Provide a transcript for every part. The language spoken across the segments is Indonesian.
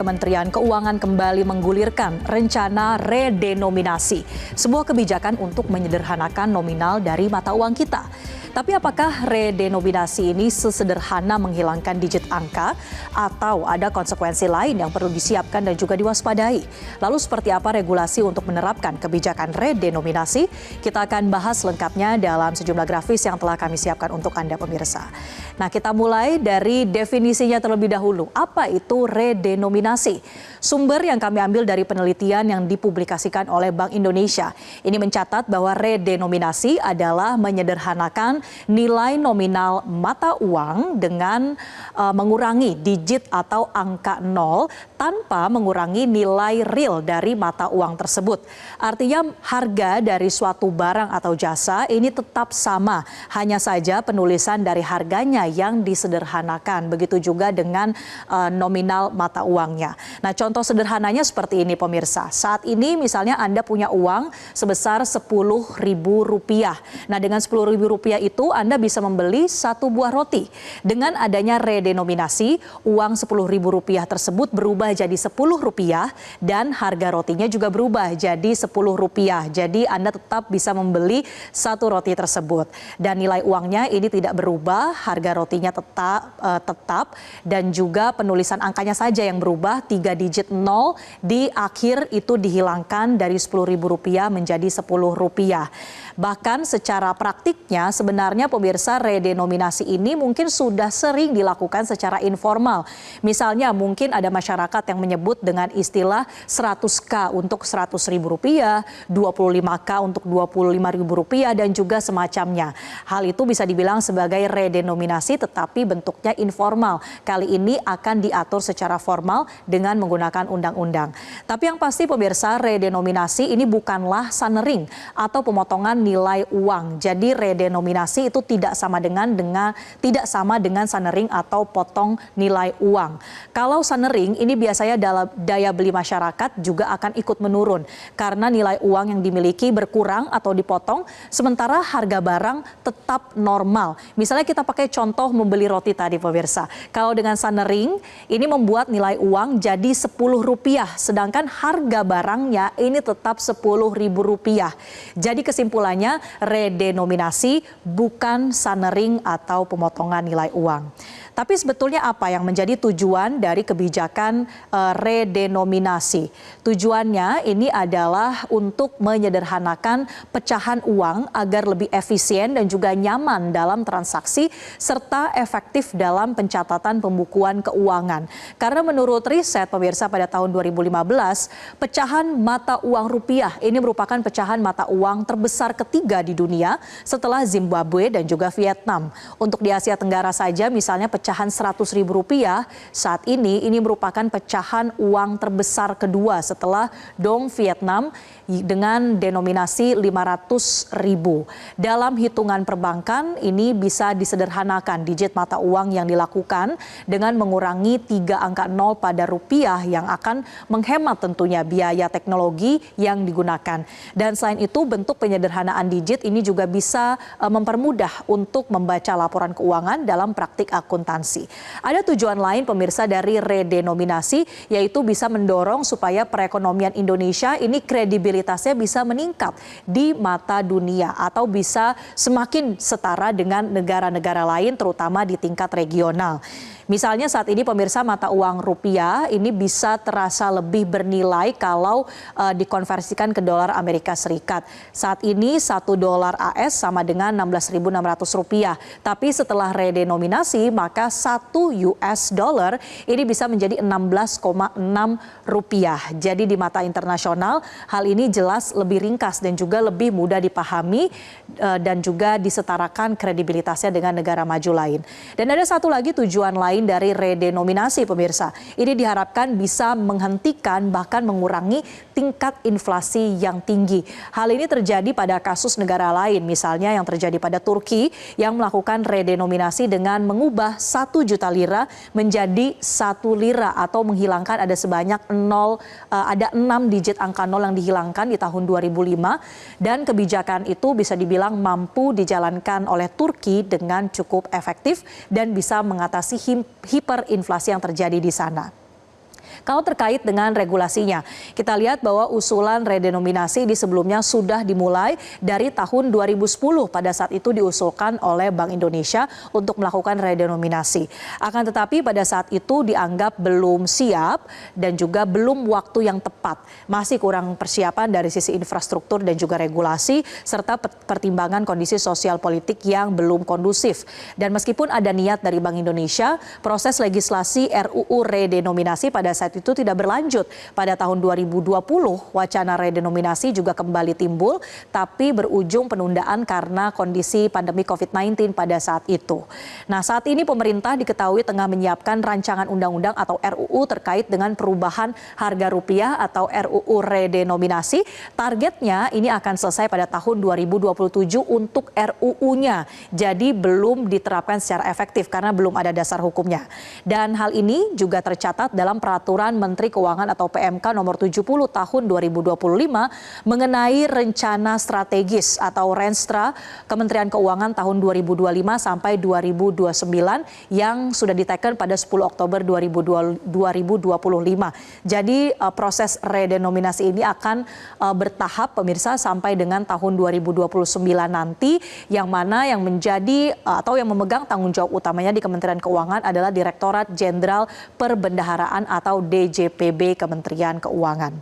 Kementerian Keuangan kembali menggulirkan rencana redenominasi, sebuah kebijakan untuk menyederhanakan nominal dari mata uang kita. Tapi apakah redenominasi ini sesederhana menghilangkan digit angka atau ada konsekuensi lain yang perlu disiapkan dan juga diwaspadai? Lalu seperti apa regulasi untuk menerapkan kebijakan redenominasi? Kita akan bahas lengkapnya dalam sejumlah grafis yang telah kami siapkan untuk Anda pemirsa. Nah, kita mulai dari definisinya terlebih dahulu. Apa itu redenominasi? Sumber yang kami ambil dari penelitian yang dipublikasikan oleh Bank Indonesia. Ini mencatat bahwa redenominasi adalah menyederhanakan nilai nominal mata uang dengan mengurangi digit atau angka 0 tanpa mengurangi nilai real dari mata uang tersebut. Artinya harga dari suatu barang atau jasa ini tetap sama, hanya saja penulisan dari harganya yang disederhanakan. Begitu juga dengan nominal mata uangnya. Nah, contoh sederhananya seperti ini pemirsa. Saat ini misalnya Anda punya uang sebesar Rp10.000. Nah, dengan Rp10.000 itu Anda bisa membeli satu buah roti. Dengan adanya redenominasi, uang Rp10.000 tersebut berubah jadi Rp10 dan harga rotinya juga berubah jadi Rp10. Jadi Anda tetap bisa membeli satu roti tersebut. Dan nilai uangnya ini tidak berubah, harga rotinya tetap dan juga penulisan angkanya saja yang berubah, 3 digit 0 di akhir itu dihilangkan dari Rp10.000 menjadi Rp10. Bahkan secara praktiknya sebenarnya pemirsa redenominasi ini mungkin sudah sering dilakukan secara informal. Misalnya mungkin ada masyarakat yang menyebut dengan istilah 100K untuk Rp100.000, 25K untuk Rp25.000 dan juga semacamnya. Hal itu bisa dibilang sebagai redenominasi tetapi bentuknya informal. Kali ini akan diatur secara formal dengan menggunakan undang-undang. Tapi yang pasti pemirsa, redenominasi ini bukanlah sanering atau pemotongan nilai uang. Jadi redenominasi itu tidak sama dengan sanering atau potong nilai uang. Kalau sanering ini biasanya dalam daya beli masyarakat juga akan ikut menurun karena nilai uang yang dimiliki berkurang atau dipotong sementara harga barang tetap normal. Misalnya kita pakai contoh membeli roti tadi pemirsa. Kalau dengan sanering ini membuat nilai uang jadi Rp10, sedangkan harga barangnya ini tetap Rp10.000. Jadi kesimpulannya redenominasi bukan sanering atau pemotongan nilai uang. Tapi sebetulnya apa yang menjadi tujuan dari kebijakan redenominasi? Tujuannya ini adalah untuk menyederhanakan pecahan uang agar lebih efisien dan juga nyaman dalam transaksi serta efektif dalam pencatatan pembukuan keuangan. Karena menurut riset pemirsa pada tahun 2015, pecahan mata uang rupiah ini merupakan pecahan mata uang terbesar ketiga di dunia setelah Zimbabwe dan juga Vietnam. Untuk di Asia Tenggara saja misalnya pecahan Rp100.000 saat ini merupakan pecahan uang terbesar kedua setelah dong Vietnam dengan denominasi Rp500.000. Dalam hitungan perbankan ini bisa disederhanakan digit mata uang yang dilakukan dengan mengurangi 3 angka 0 pada rupiah yang akan menghemat tentunya biaya teknologi yang digunakan. Dan selain itu bentuk penyederhanaan digit ini juga bisa mempermudah untuk membaca laporan keuangan dalam praktik akuntansi. Ada tujuan lain pemirsa dari redenominasi yaitu bisa mendorong supaya perekonomian Indonesia ini kredibilitasnya bisa meningkat di mata dunia atau bisa semakin setara dengan negara-negara lain terutama di tingkat regional. Misalnya saat ini pemirsa mata uang rupiah ini bisa terasa lebih bernilai kalau dikonversikan ke dolar Amerika Serikat. Saat ini $1 AS sama dengan Rp16.600. Tapi setelah redenominasi maka $1 ini bisa menjadi Rp16,6. Jadi di mata internasional hal ini jelas lebih ringkas dan juga lebih mudah dipahami dan juga disetarakan kredibilitasnya dengan negara maju lain. Dan ada satu lagi tujuan lain dari redenominasi pemirsa. Ini diharapkan bisa menghentikan bahkan mengurangi tingkat inflasi yang tinggi. Hal ini terjadi pada kasus negara lain, misalnya yang terjadi pada Turki yang melakukan redenominasi dengan mengubah 1 juta lira menjadi 1 lira atau menghilangkan ada sebanyak 6 digit angka 0 yang dihilangkan di tahun 2005 dan kebijakan itu bisa dibilang mampu dijalankan oleh Turki dengan cukup efektif dan bisa mengatasi hiperinflasi yang terjadi di sana. Kalau terkait dengan regulasinya, kita lihat bahwa usulan redenominasi di sebelumnya sudah dimulai dari tahun 2010. Pada saat itu diusulkan oleh Bank Indonesia untuk melakukan redenominasi. Akan tetapi pada saat itu dianggap belum siap dan juga belum waktu yang tepat. Masih kurang persiapan dari sisi infrastruktur dan juga regulasi serta pertimbangan kondisi sosial politik yang belum kondusif. Dan meskipun ada niat dari Bank Indonesia, proses legislasi RUU redenominasi pada saat itu tidak berlanjut. Pada tahun 2020, wacana redenominasi juga kembali timbul, tapi berujung penundaan karena kondisi pandemi COVID-19 pada saat itu. Nah, saat ini pemerintah diketahui tengah menyiapkan rancangan undang-undang atau RUU terkait dengan perubahan harga rupiah atau RUU redenominasi. Targetnya ini akan selesai pada tahun 2027 untuk RUU-nya. Jadi belum diterapkan secara efektif karena belum ada dasar hukumnya. Dan hal ini juga tercatat dalam Peraturan Menteri Keuangan atau PMK nomor 70 tahun 2025 mengenai rencana strategis atau Renstra Kementerian Keuangan tahun 2025 sampai 2029 yang sudah diteken pada 10 Oktober 2025. Jadi proses redenominasi ini akan bertahap pemirsa sampai dengan tahun 2029 nanti, yang mana yang menjadi atau yang memegang tanggung jawab utamanya di Kementerian Keuangan adalah Direktorat Jenderal Perbendaharaan atau DJPB Kementerian Keuangan.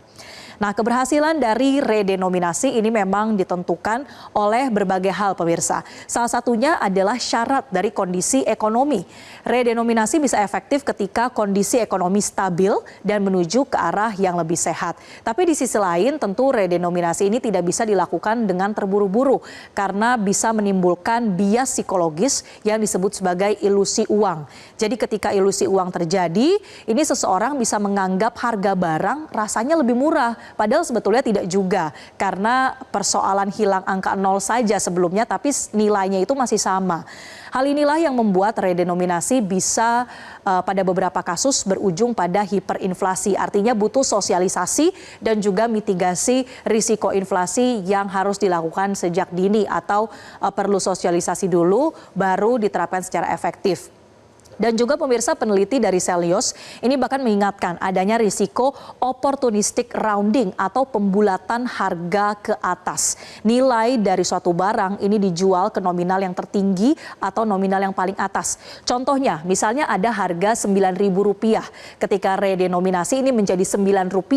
Nah, keberhasilan dari redenominasi ini memang ditentukan oleh berbagai hal pemirsa. Salah satunya adalah syarat dari kondisi ekonomi. Redenominasi bisa efektif ketika kondisi ekonomi stabil dan menuju ke arah yang lebih sehat. Tapi di sisi lain tentu redenominasi ini tidak bisa dilakukan dengan terburu-buru karena bisa menimbulkan bias psikologis yang disebut sebagai ilusi uang. Jadi ketika ilusi uang terjadi, ini seseorang bisa menganggap harga barang rasanya lebih murah. Padahal sebetulnya tidak juga, karena persoalan hilang angka 0 saja sebelumnya, tapi nilainya itu masih sama. Hal inilah yang membuat redenominasi bisa pada beberapa kasus berujung pada hiperinflasi. Artinya butuh sosialisasi dan juga mitigasi risiko inflasi yang harus dilakukan sejak dini atau perlu sosialisasi dulu baru diterapkan secara efektif. Dan juga pemirsa, peneliti dari Selios ini bahkan mengingatkan adanya risiko opportunistic rounding atau pembulatan harga ke atas. Nilai dari suatu barang ini dijual ke nominal yang tertinggi atau nominal yang paling atas. Contohnya, misalnya ada harga Rp9.000. Ketika redenominasi ini menjadi Rp9,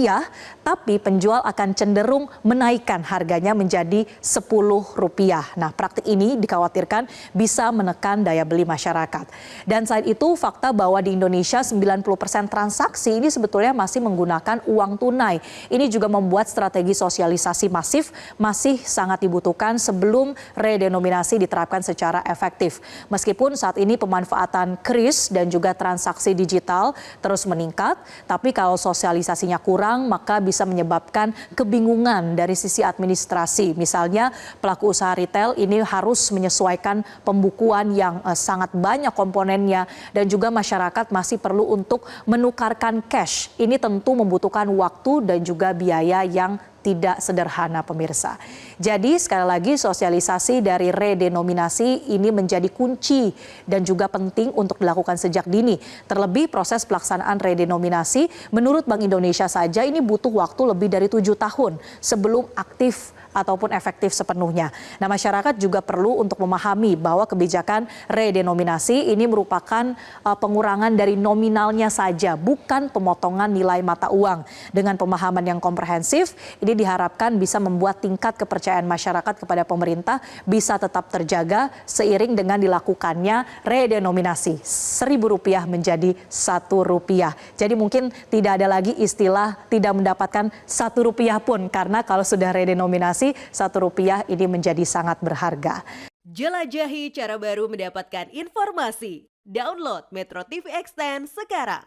tapi penjual akan cenderung menaikkan harganya menjadi Rp10. Nah, praktik ini dikhawatirkan bisa menekan daya beli masyarakat. Dan selain itu, fakta bahwa di Indonesia 90% transaksi ini sebetulnya masih menggunakan uang tunai. Ini juga membuat strategi sosialisasi masif masih sangat dibutuhkan sebelum redenominasi diterapkan secara efektif. Meskipun saat ini pemanfaatan kris dan juga transaksi digital terus meningkat, tapi kalau sosialisasinya kurang maka bisa menyebabkan kebingungan dari sisi administrasi. Misalnya pelaku usaha retail ini harus menyesuaikan pembukuan yang sangat banyak komponennya, dan juga masyarakat masih perlu untuk menukarkan cash. Ini tentu membutuhkan waktu dan juga biaya yang tidak sederhana pemirsa. Jadi sekali lagi sosialisasi dari redenominasi ini menjadi kunci dan juga penting untuk dilakukan sejak dini. Terlebih proses pelaksanaan redenominasi menurut Bank Indonesia saja ini butuh waktu lebih dari 7 tahun sebelum aktif ataupun efektif sepenuhnya. Nah, masyarakat juga perlu untuk memahami bahwa kebijakan redenominasi ini merupakan pengurangan dari nominalnya saja, bukan pemotongan nilai mata uang. Dengan pemahaman yang komprehensif, ini diharapkan bisa membuat tingkat kepercayaan masyarakat kepada pemerintah bisa tetap terjaga seiring dengan dilakukannya redenominasi. Rp1.000 menjadi Rp1. Jadi mungkin tidak ada lagi istilah tidak mendapatkan Rp1 pun, karena kalau sudah redenominasi Rp1 ini menjadi sangat berharga. Jelajahi cara baru mendapatkan informasi. Download Metro TV Extend sekarang.